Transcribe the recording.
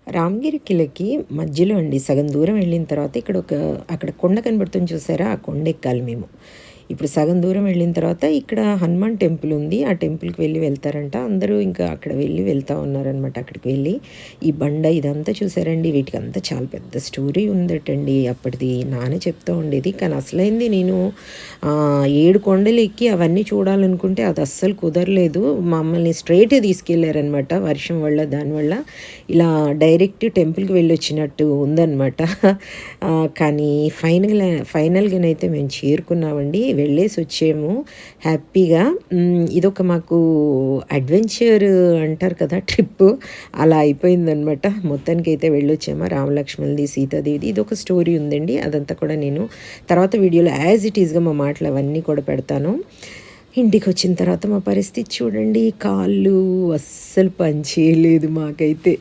రామగిరి కిలకి మధ్యలో అండి సగం దూరం వెళ్ళిన తర్వాత అక్కడ కొండ కనబడుతుంది చూసారా? ఆ కొండ ఎక్కాలి మేము. ఇప్పుడు సగం దూరం వెళ్ళిన తర్వాత ఇక్కడ హనుమాన్ టెంపుల్ ఉంది. ఆ టెంపుల్‌కి వెళ్తారంట. అందరూ ఇంకా అక్కడ వెళ్తా ఉన్నారనమాట. అక్కడికి వెళ్ళి ఈ బండ ఇదంతా చూసారండి. వీటికంతా చాలా పెద్ద స్టోరీ ఉందటండి అప్పటిది. నాన్న చెప్తూ ఉండేది. కానీ అసలైంది నేను 7 కొండలు ఎక్కి అవన్నీ చూడాలనుకుంటే అది అస్సలు కుదరలేదు. మమ్మల్ని స్ట్రెయిటే తీసుకెళ్లారనమాట. వర్షం వల్ల దానివల్ల ఇలా డైరెక్ట్ టెంపుల్‌కి వెళ్ళొచ్చినట్టు ఉందనమాట. కానీ ఫైనల్‌గానైతే మేము చేరుకున్నామండి. వెళ్ళేసొచ్చాము హ్యాపీగా. ఇదొక మాకు అడ్వెంచర్ అంటారు కదా! ట్రిప్పు అలా అయిపోయిందనమాట. మొత్తానికైతే వెళ్ళొచ్చాము. రామలక్ష్మణులది, సీతాదేవిది ఇదొక స్టోరీ ఉందండి. అదంతా కూడా నేను తర్వాత వీడియోలో యాజ్ ఇట్ ఈస్‌గా మా మాటలు అవన్నీ కూడా పెడతాను. ఇంటికొచ్చిన తర్వాత మా పరిస్థితి చూడండి. కాళ్ళు అస్సలు పని చేయలేదు మాకైతే.